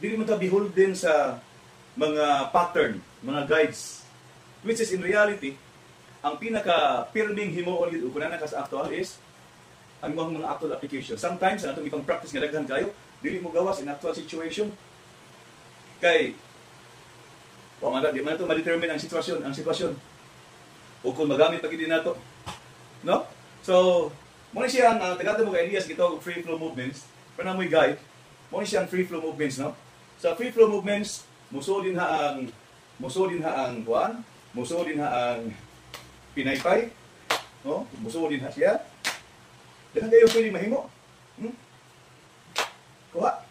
Dili man ta beholden sa mga pattern, mga guides. Which is in reality, ang pinaka-pirming himuon gid kunan ka sa actual is ang mga actual application. Sometimes ang atong ipang practice nga daghan kayo, dili mo gawas in actual situation. Kay di man ito ma-determine ang sitwasyon. O kung magamit pa gid nato. No? So, mo ni siya ang tagato mo kay Elias gito free flow movements. Para mo guide, mo ni siya ang free flow movements, no? Sa free flow movements, musodin ha ang pinaypay, no? Musodin ha siya. Daghang kayo pwedeng mahimo. Kuha.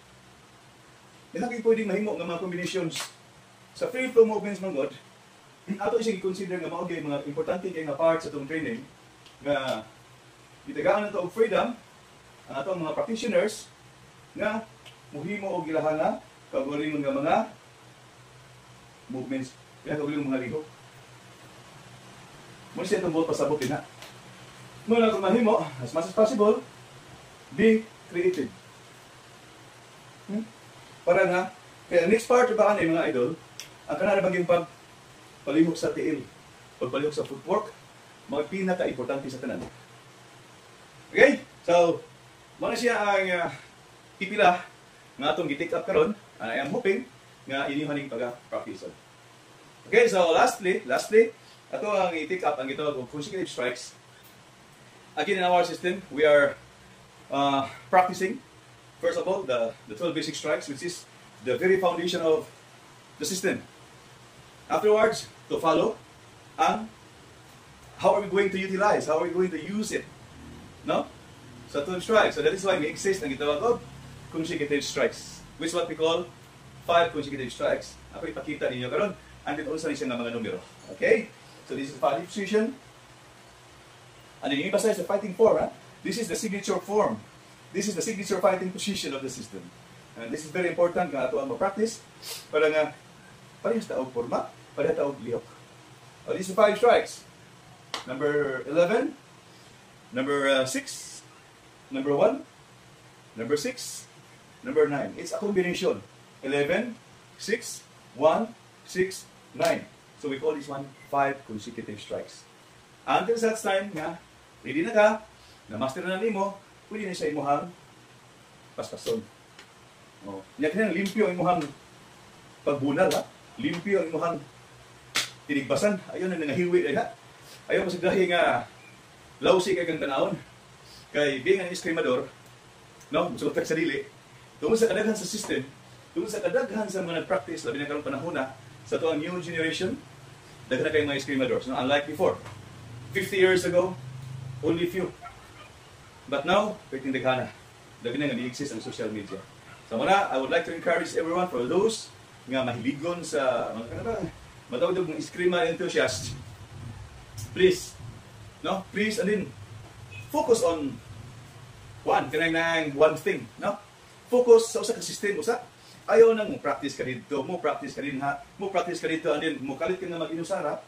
Daghang kayo pwedeng mahimo ng mga combinations. Sa free flow movements man God, ato isig i-consider nga mao gyud mga importante kay nga parts sa atong training nga gitagaan nato og freedom ang atong mga practitioners nga muhimo og gilahana kaugalingon nga mga movements, kaugalingon mga lihok. Mo siya itong buot pasabot din ha. Muna kung mahimo, as much as possible, be creative. Para nga, kaya next part ba kanay mga idol, ang kanara baging palihok sa tiil, pagpalihok sa footwork, mga pinaka-importante sa tanan. Okay? So, muna siya ang pipila nga atong gi-take up karon. I am hoping nga inyong haning pag-practice. Okay, so lastly, ato ang i-take up ang gitawag og consecutive strikes. Again, in our system, we are practicing, first of all, the 12 basic strikes, which is the very foundation of the system. Afterwards, to follow, ang how are we going to utilize, how are we going to use it, no? So 12 strikes. So that is why we exist ang gitawag og consecutive strikes, which is what we call 5 consecutive strikes. Ako ipakita ninyo karon, and then also siya nga mga numero. Okay? So this is the fighting position. And then yung iba sa fighting form, this is the signature form. This is the signature fighting position of the system. And this is very important nga ato ang ma-practice para nga parehas taog forma, parehas taog lihok. These are 5 strikes. Number 11, number 6, number 1, number 6, number 9. It's a combination. 11, 6, 1, 6, 9. So we call this one 5 consecutive strikes. Until such time nga, ready na ka, na-master na nimo, pwede na siya imuhang paspason. Niya kanang limpyo ang imuhang pagbunal, ha? Limpyo ang imuhang tinigbasan. Ayaw na nangahiwi ay ha. Ayaw masigdahi nga lawsi kay kang tanawon. Kay being an eskrimador, no, musugot sa dili, tungkol sa kadaghan sa system, tungkol sa kadaghan sa mga nag-practice, labi na karong panahon na, sa ito ang new generation, daghan na kayong mga eskrimadors. No? Unlike before, 50 years ago, only few. But now, pwedeng daghan na. Daghan na nga di-exist ang social media. So muna, I would like to encourage everyone, for those nga mahiligon sa matawag ng eskrima enthusiast, please, no? Please, and then, focus on one thing, no? Focus sa usa ka system, usa. Ayaw nang mo practice ka dito, mo practice ka dito, and then mo kalit ka nga mag-inusara,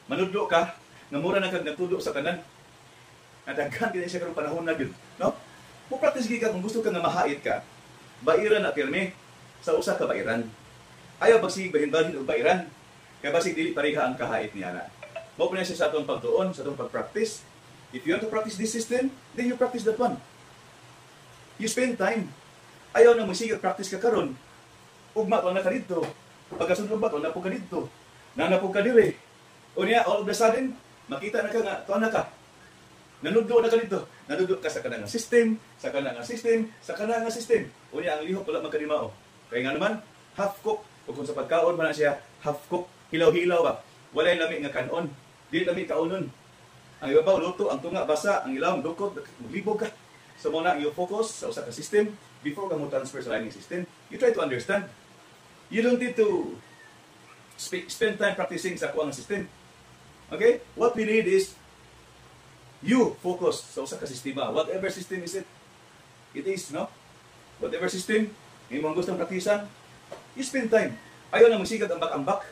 manudlo ka, nga mura na kag natudo sa tanan. Nadaghan kini siya karong panahon na gyud, no? Mo practice gyud ka kung gusto ka nga mahait ka. Bairan na pirmi sa usa ka bairan. Ayaw bagsig bahin-bahin og bairan. Kaya basig dili pareha ang kahait niya na. Mao pa na siya sa atong pagtuon, sa atong pag-practice. If you want to practice this system, then you practice that one. You spend time. Ayaw na magsigat practice ka karon. Ugma to na ka dito. Pagkasunod ba to na po ka dito. Nanapog ka diri. O niya, all of a sudden, makita na ka nga, to na ka. Nanudlo na ka dito. Nanudlo ka sa kanang system, sa kanang system, sa kanang system. O niya, ang lihok wala magkalimao. Kaya nga naman, half cook. O kung sa pagkaon man na siya, half cook. Hilaw-hilaw ba? Walay lami nga kanon. Dili lami kaunon. Ang ibabaw luto, ang tunga basa, ang ilawom dukot, maglibog ka. So muna, you focus sa usa ka system before ka mo transfer sa lining system. You try to understand. You don't need to spend time practicing sa kuang system. Okay? What we need is you focus sa usa ka sistema. Whatever system is it. It is, no? Whatever system, imong gustong praktisan, you spend time. Ayaw na magsigat ang ambak-ambak.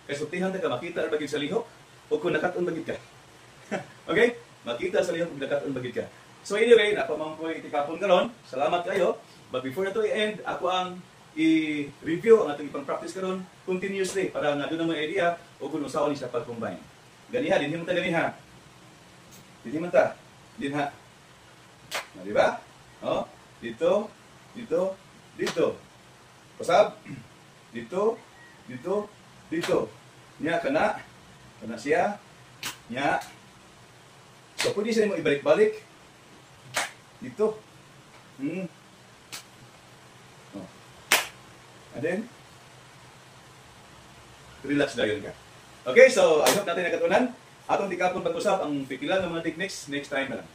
Kaya sultihan ka, makita na bagid sa lihok, o kung nakaton bagid ka. Okay? Makita sa lihok kung nakaton bagid ka. So anyway, napamang ko itikapon karon. Salamat kayo. But before na to i-end, ako ang i-review ang atong ipang-practice karon continuously para nga doon ang mga idea o kung usaon ni sa pag-combine. Ganiha, dinhi man ta ganiha. Dinhi man ta. Dinha. Na, di ba? Oh, dito, dito, dito. Pasab. Dito, dito, dito. Nya kana. Kana siya. Nya. So, pwede siya mo ibalik-balik. Dito. Oh. And then, relax na yun ka. Okay, so I hope natin nakatunan. Atong tikapon pag-usap ang pikilan ng mga techniques next time na lang.